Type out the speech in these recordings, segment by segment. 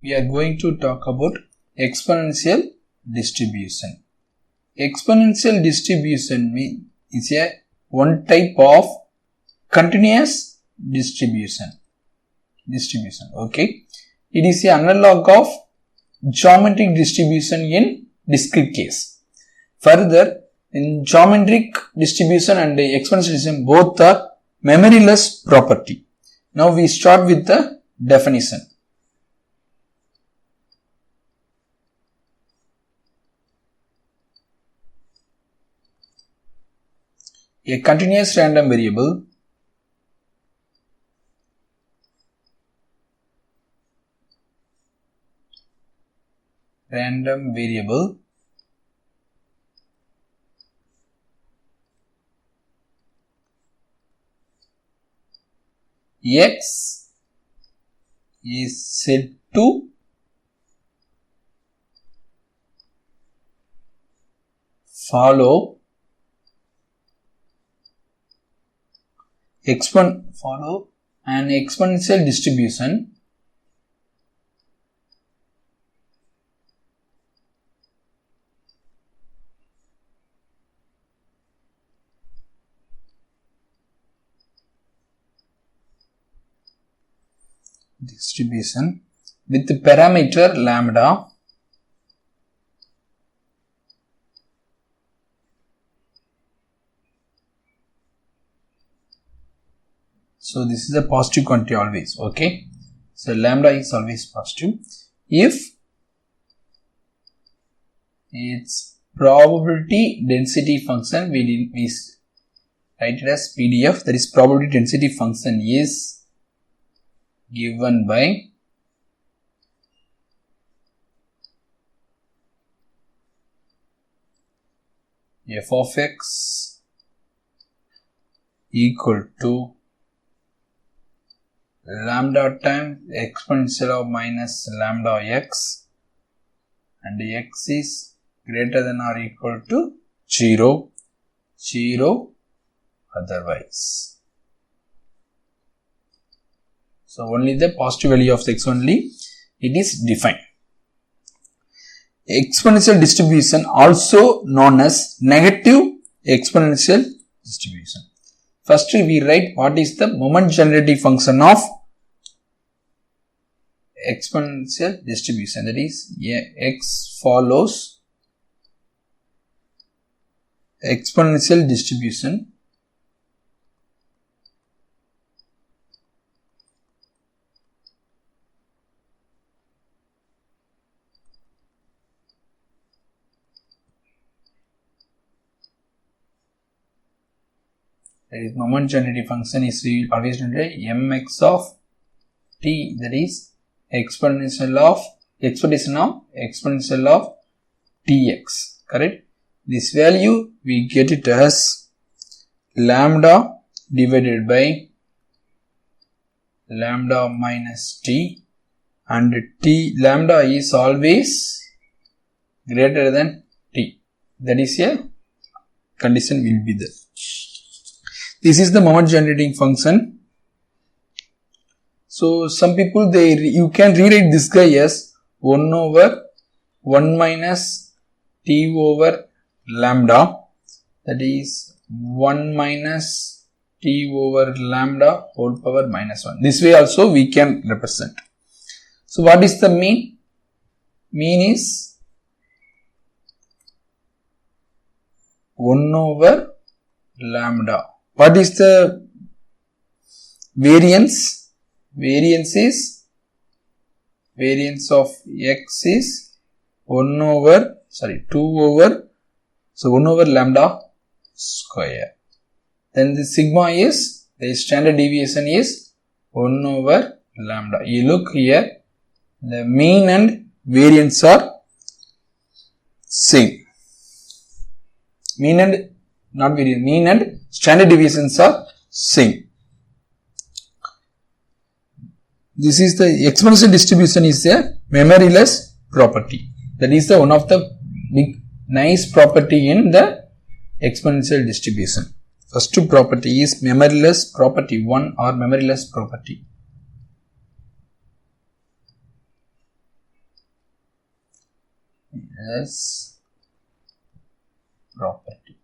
we are going to talk about exponential distribution. Exponential distribution is a one type of continuous distribution. Okay, it is an analog of geometric distribution in discrete case. Further, in geometric distribution and exponential distribution, both are memoryless property. Now we start with the definition. A continuous random variable x is said to follow an exponential distribution with the parameter lambda So this is a positive quantity always, okay. So lambda is always positive. If its probability density function, we write it as PDF, that is probability density function is given by f of x equal to lambda times exponential of minus lambda x, and x is greater than or equal to 0 otherwise. So only the positive value of the x only it is defined. Exponential distribution also known as negative exponential distribution. First we write what is the moment generating function of exponential distribution, that is x follows exponential distribution that is moment generating function is always generated mx of t, that is exponential of tx, correct. This value we get it as lambda divided by lambda minus t, and lambda is always greater than t, that is a condition will be there. This is the moment generating function. So some people you can rewrite this guy as 1 over 1 minus t over lambda, that is 1 minus t over lambda whole power minus 1. This way also we can represent. So what is the mean? Mean is 1 over lambda. What is the variance? Variance of x is 2 over lambda square. Then the sigma is, the standard deviation is 1 over lambda. You look here, the mean and variance are same. Mean and standard deviations are same. This is the exponential distribution is a memoryless property. That is the one of the big nice property in the exponential distribution. First property is memoryless property 1 or memoryless property. meaningless property.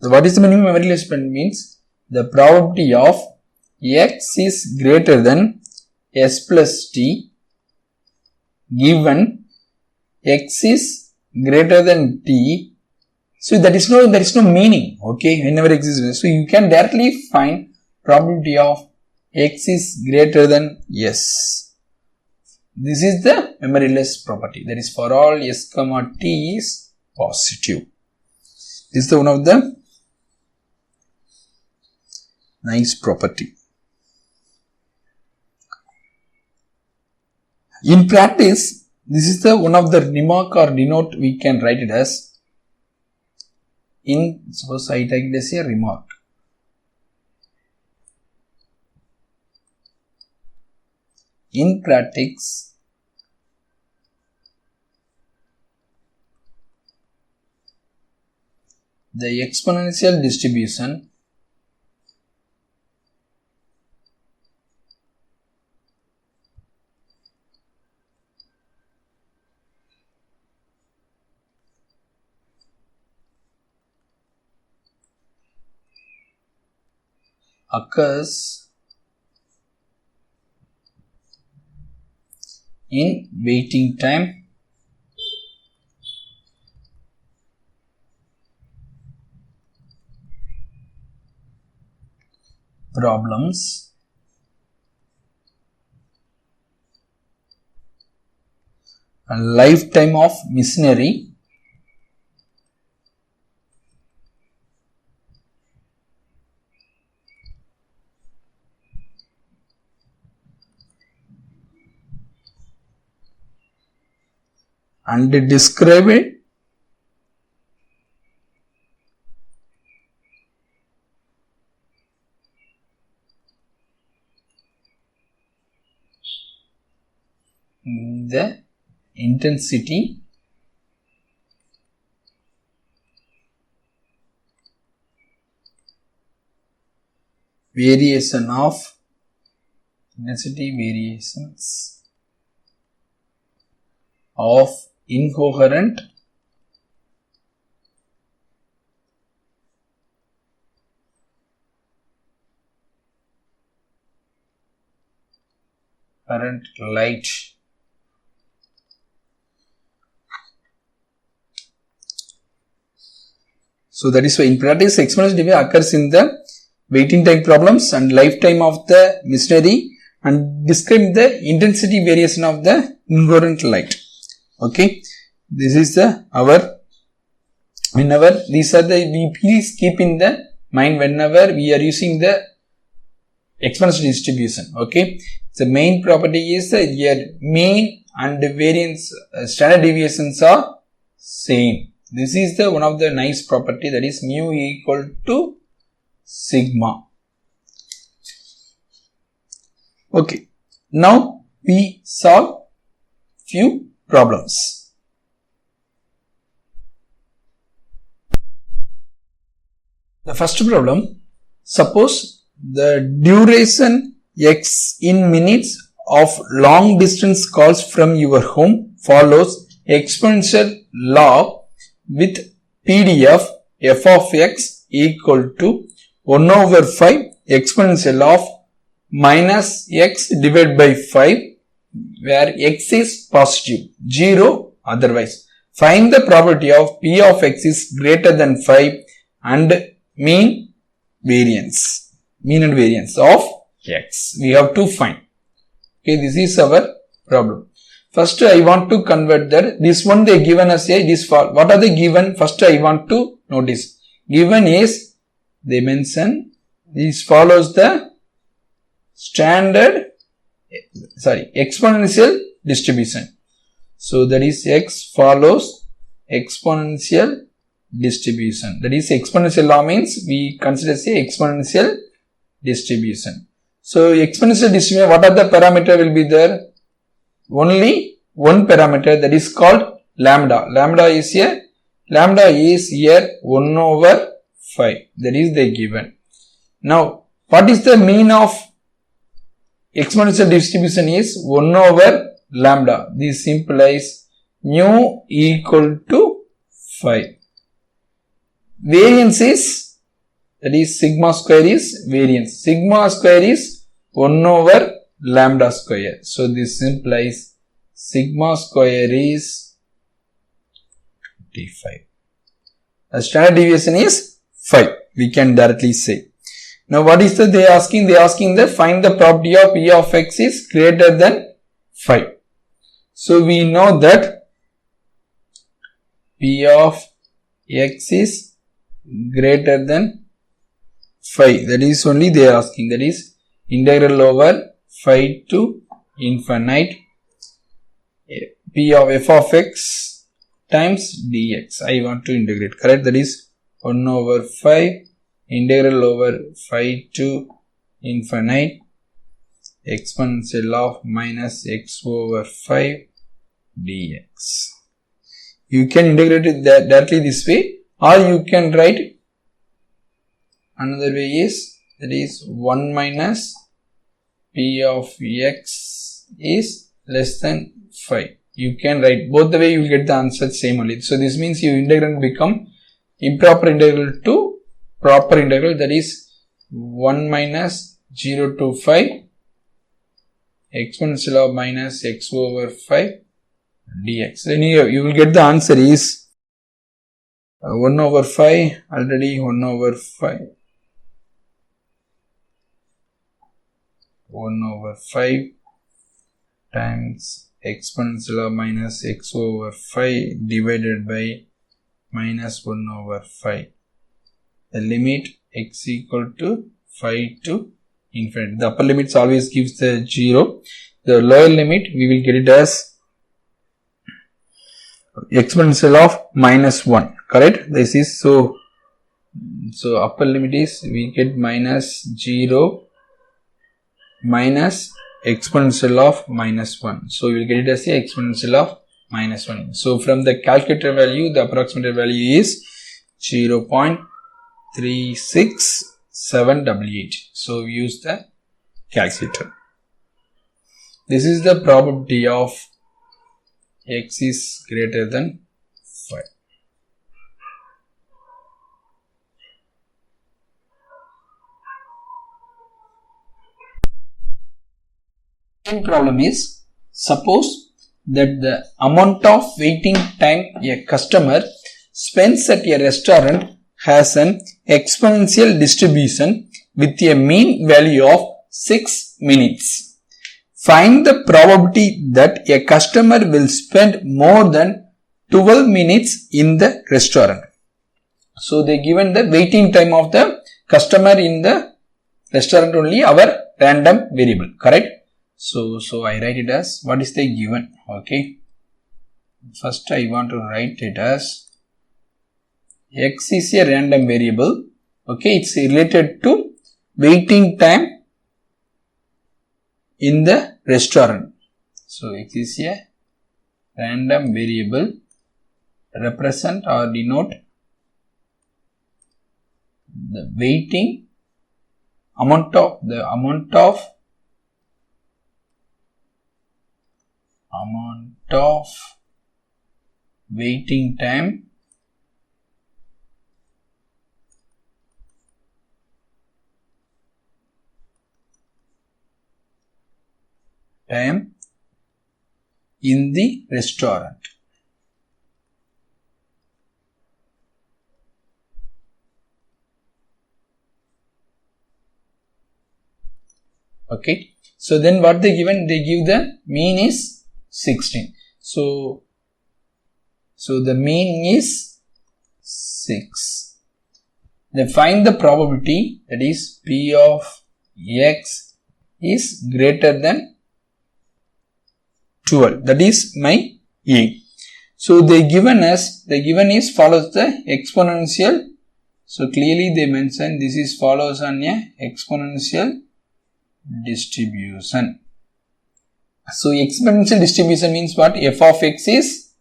So what is the meaning of memory-less property? Means the probability of x is greater than s plus t given x is greater than t. So there is no meaning, okay, whenever x is greater. So you can directly find probability of x is greater than s. This is the memoryless property. That is for all s comma t is positive. This is the one of the nice property. In practice, this is the one of the remark or denote we can write it as. Suppose I take it as a remark. In practice, the exponential distribution occurs in waiting time problems and lifetime of machinery and describe it the intensity variation of intensity variations of incoherent current light. So that is why in practice exponential distribution occurs in the waiting time problems and lifetime of the machinery and describe the intensity variation of the incoherent light. Okay, this is the whenever these are the, we please keep in the mind whenever we are using the exponential distribution. Okay, the main property is your mean and variance standard deviations are same. This is the one of the nice property, that is mu equal to sigma. Okay, now we solve few problems. The first problem, suppose the duration x in minutes of long distance calls from your home follows exponential law with PDF f of x equal to 1 over 5 exponential of minus x divided by 5, where x is positive, 0 otherwise. Find the probability of p of x is greater than 5 and mean and variance of x. We have to find. Okay, this is our problem. First, I want to convert that. This one they given us a this for what are they given? First, I want to notice. Given is they mention this follows the exponential distribution. So that is x follows exponential distribution. That is exponential law means we consider say exponential distribution. So exponential distribution, what are the parameter will be there? Only one parameter, that is called lambda. Lambda is here 1 over 5. That is the given. Now, what is the mean of exponential distribution is 1 over lambda. This implies mu equal to 5. Variance is, that is sigma square is variance. Sigma square is 1 over lambda square. So this implies sigma square is 25. The standard deviation is 5. We can directly say. Now what is that they are asking? They are asking that find the property of p of x is greater than 5. So we know that p of x is greater than 5. That is only they are asking. That is integral over 5 to infinite p of f of x times dx. I want to integrate, correct? That is 1 over 5 integral over 5 to infinite exponential of minus x over 5 dx. You can integrate it directly this way, or you can write another way is, that is 1 minus p of x is less than 5. You can write both the way, you will get the answer same only. So this means your integral become improper integral to proper integral, that is 1 minus 0 to 5 exponential of minus x over 5 dx. Then you will get the answer is 1 over 5, already 1 over 5. 1 over 5 times exponential of minus x over 5 divided by minus 1 over 5. The limit x equal to 5 to infinity. The upper limits always gives the 0. The lower limit we will get it as exponential of minus 1. Correct? This is so upper limit is we get minus 0 minus exponential of minus 1. So we will get it as a exponential of minus 1. So from the calculator value, the approximate value is 0.36788. So we use the calculator. This is the probability of x is greater than 5. Second problem is, suppose that the amount of waiting time a customer spends at a restaurant has an exponential distribution with a mean value of 6 minutes. Find the probability that a customer will spend more than 12 minutes in the restaurant. So they given the waiting time of the customer in the restaurant only, our random variable, correct? So I write it as, what is the given? Okay. First I want to write it as x is a random variable. Okay. It's related to waiting time in the restaurant. So x is a random variable, represent or denote the waiting amount of waiting time in the restaurant. Okay. So then what they given? They give the mean is 16. So the mean is 6. Then find the probability, that is p of x is greater than 12. That is my aim. So the given is follows the exponential. So clearly they mention this is follows on a exponential distribution. So exponential distribution means what? F of x is,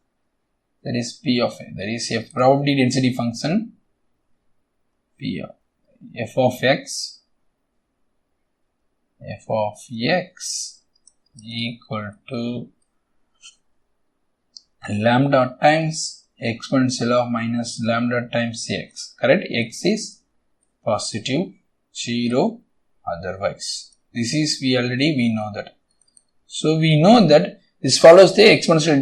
that is p of x, that is a probability density function p of f of x f of x equal to lambda times exponential of minus lambda times x. Correct? X is positive, 0 otherwise. This is we know that. So we know that this follows the exponential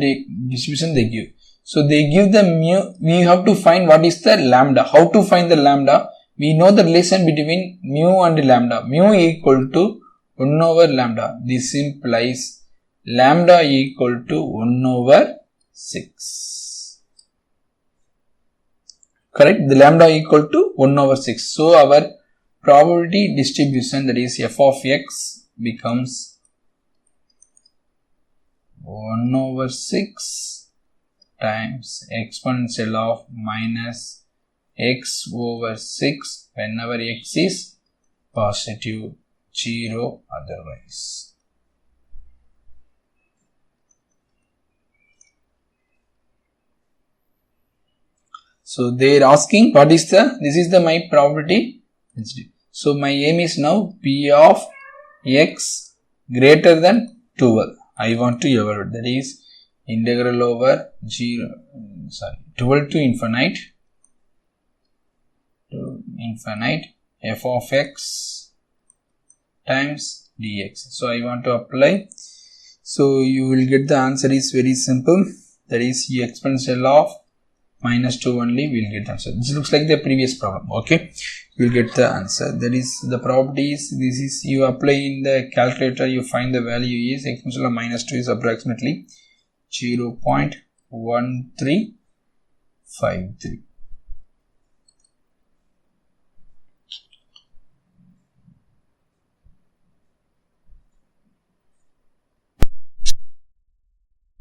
distribution they give. So they give the mu, we have to find what is the lambda. How to find the lambda? We know the relation between mu and lambda. Mu equal to 1 over lambda. This implies lambda equal to 1 over 6. Correct? The lambda equal to 1 over 6. So our probability distribution, that is f of x, becomes 1 over 6 times exponential of minus x over 6 whenever x is positive, 0 otherwise. So they are asking what is this is my probability density. So my aim is now p of x greater than 12. I want to evaluate, that is integral over 12 to infinite f of x times dx. So I want to apply. So you will get the answer is very simple, that is exponential of minus 2 only, we will get the answer. This looks like the previous problem. Okay, you will get the answer. That is the properties. This is you apply in the calculator, you find the value is exponential of minus 2 is approximately 0.1353.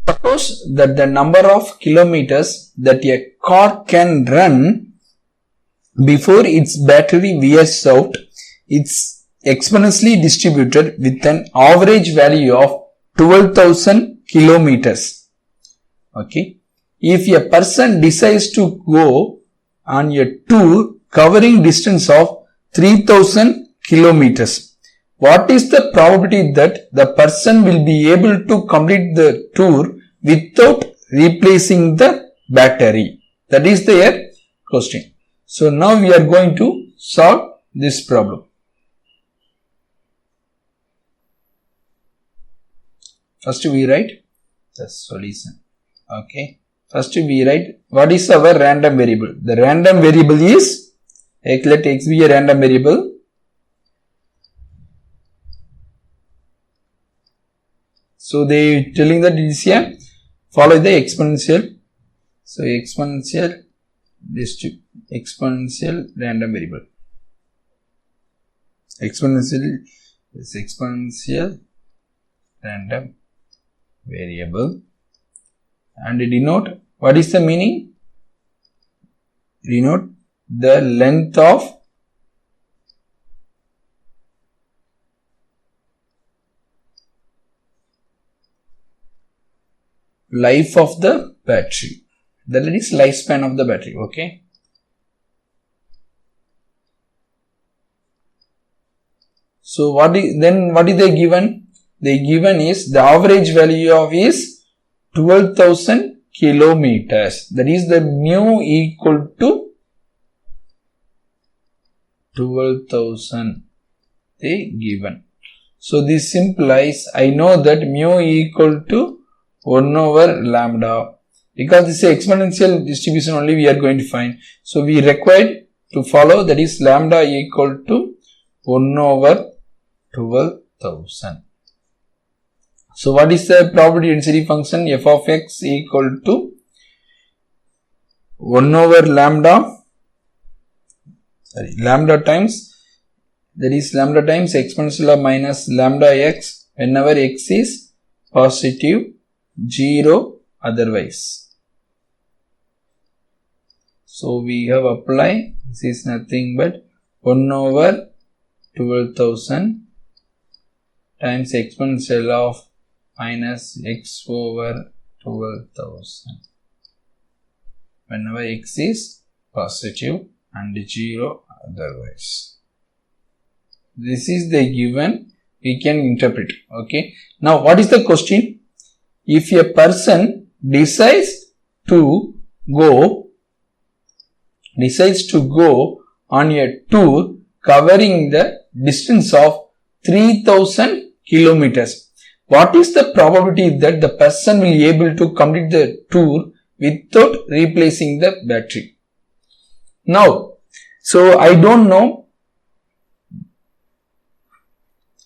Suppose that the number of kilometers that a car can run before its battery wears out, it's exponentially distributed with an average value of 12,000 kilometers. Okay. If a person decides to go on a tour covering distance of 3,000 kilometers, what is the probability that the person will be able to complete the tour without replacing the battery? That is their question. So now we are going to solve this problem. First we write the solution. Okay. First we write what is our random variable. The random variable is, let x be a random variable. So they telling that it is a follow the exponential. So exponential random variable. Exponential is exponential random variable, and denote what is the meaning? Denote the length of life of the battery. That is lifespan of the battery. Okay. So what is they given? They given is the average value of is 12,000 kilometers. That is the mu equal to 12,000 they given. So this implies I know that mu equal to 1 over lambda, because this is exponential distribution only we are going to find. So we required to follow, that is lambda equal to 1 over 12,000. So what is the probability density function? F of x equal to 1 over lambda times, that is lambda times exponential of minus lambda x whenever x is positive, 0 otherwise. So we have applied, this is nothing but 1 over 12,000 times exponential of minus x over 12,000 whenever x is positive and 0 otherwise. This is the given. we can interpret. Okay. Now what is the question? If a person decides to go on a tour covering the distance of 3000 kilometers, what is the probability that the person will be able to complete the tour without replacing the battery? Now, so I don't know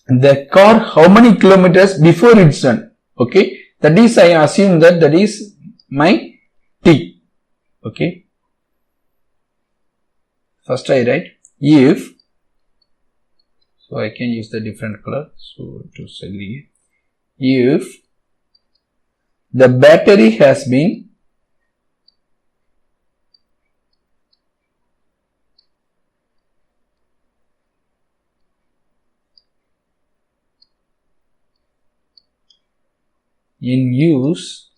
the car how many kilometers before it's done. Okay, that is, I assume that is my T. Okay, first I write if, so I can use the different color, so to segregate. If the battery has been in use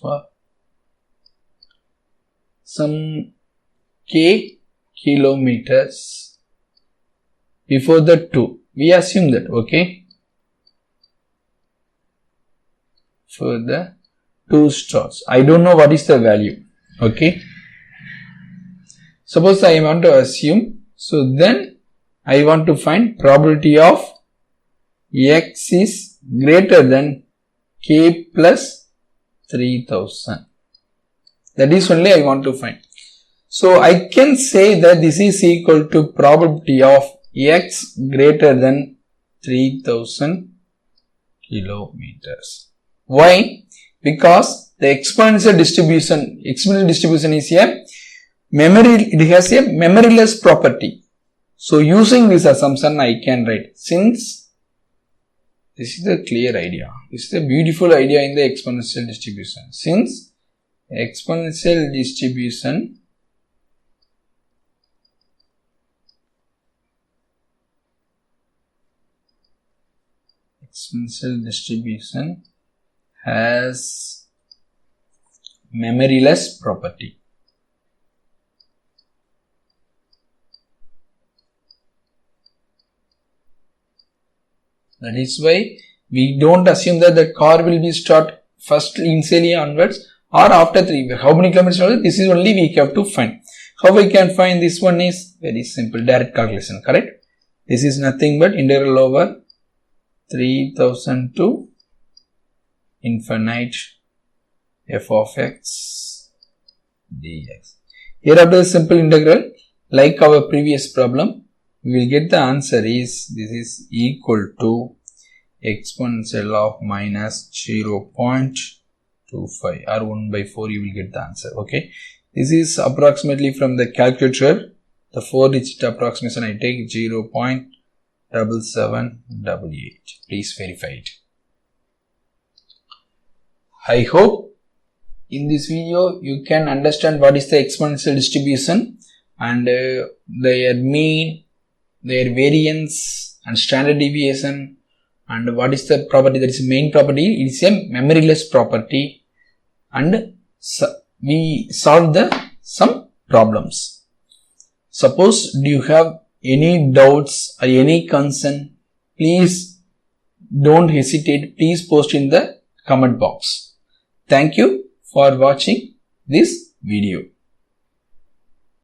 for some k kilometers before the tour. We assume that, okay, for the 2 starts. I don't know what is the value. Okay, suppose I want to assume, so then I want to find probability of x is greater than k plus 3000. That is only I want to find. So I can say that this is equal to probability of x greater than 3000 kilometers. Why? Because the exponential distribution is a it has a memoryless property. So using this assumption, I can write, since this is a clear idea, this is a beautiful idea in the exponential distribution. Since exponential distribution has memoryless property. That is why we don't assume that the car will be start first initially onwards or after 3. How many kilometers? This is only we have to find. How we can find this one is very simple, direct calculation, correct? This is nothing but integral over 3000 to infinite f of x dx. Here after the simple integral, like our previous problem, we will get the answer is, this is equal to exponential of minus 0.25 or 1 by 4, you will get the answer. Okay, this is approximately from the calculator, the 4-digit approximation I take 0.7788. Please verify it. I hope in this video you can understand what is the exponential distribution and their mean, their variance and standard deviation, and what is the property, that is main property. It is a memoryless property, and we solve some problems. Suppose do you have any doubts or any concern, please don't hesitate, please post in the comment box. Thank you for watching this video.